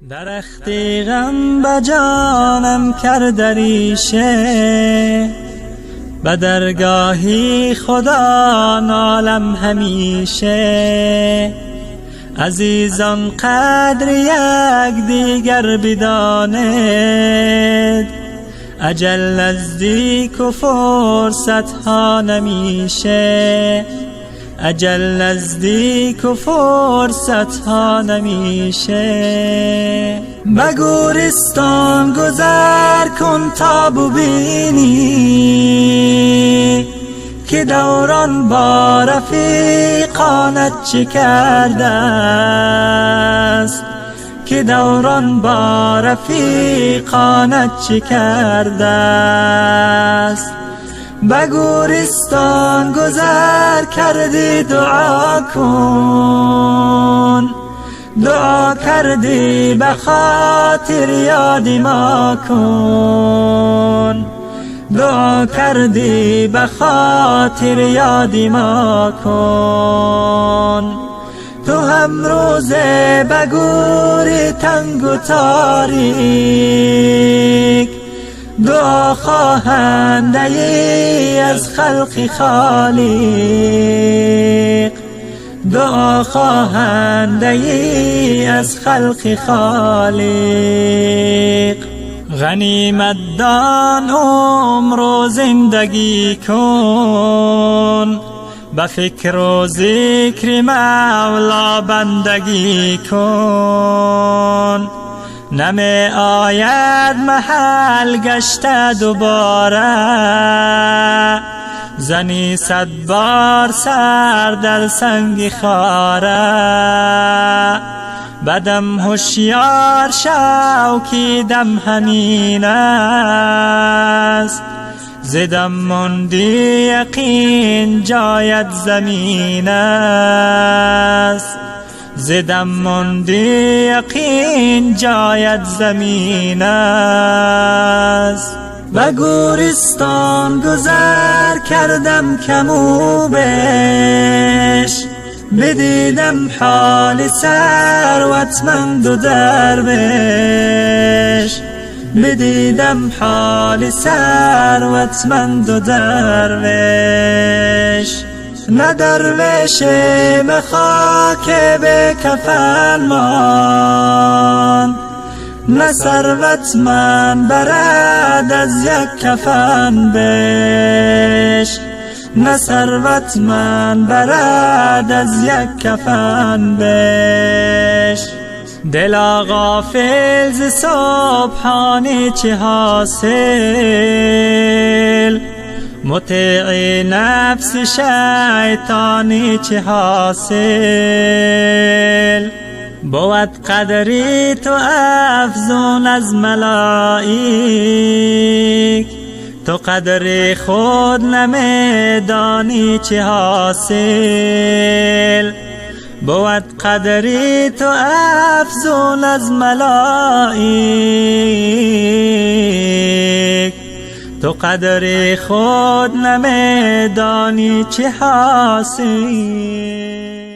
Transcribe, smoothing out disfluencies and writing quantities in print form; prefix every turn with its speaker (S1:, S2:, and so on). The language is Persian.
S1: درختی غم به جانم کرد ریشه، به درگاهی خدا نالم همیشه. عزیزان قدر یک دیگر بدانید، اجل نزدیک و فرصت ها نمیشه. اجل نزدیک و فرصت ها نمیشه. به گورستان گذر کن تا ببینی که دوران با رفیقانت چه کرده است. که دوران با رفیقانت چه کرده است. به گورستان گذر کردی دعا کن، دعا کردی به خاطر یاد ما کن. دعا کردی به خاطر یاد ما کن. تو هم روزه به گوری تنگ و تاریک، دعا خواهنده ای از خلق خالق. دعا خواهنده ای از خلق خالق. غنیمت دان عمر و زندگی کن، به فکر و ذکر مولا بندگی کن. نمی آید محل گشته دوباره، زنی 100 بار سر در سنگ خاره. بدم هوشیار شو که دم همین است، زدم مندی یقین جایت زمین است. زدم مندی یقین جایت زمین است. به گورستان گذر کردم کمو بیش، بدیدم حال ثروتمند و درویش. بدیدم حال ثروتمند و درویش. نه درویش به خاک به کفن ماند، نه ثروتمند برد از یک کفن بیش. نه ثروتمند برد از یک کفن بیش. دلا غافل ز سبحانی چه حاصل، مطیع نفس شیطانی چه حاصل. بود قدری تو افزون از ملائک، تو قدر خود نمیدانی چه حاصل. بود قدری تو افزون از ملائک، تو قدر خود نمیدانی چه حاصل.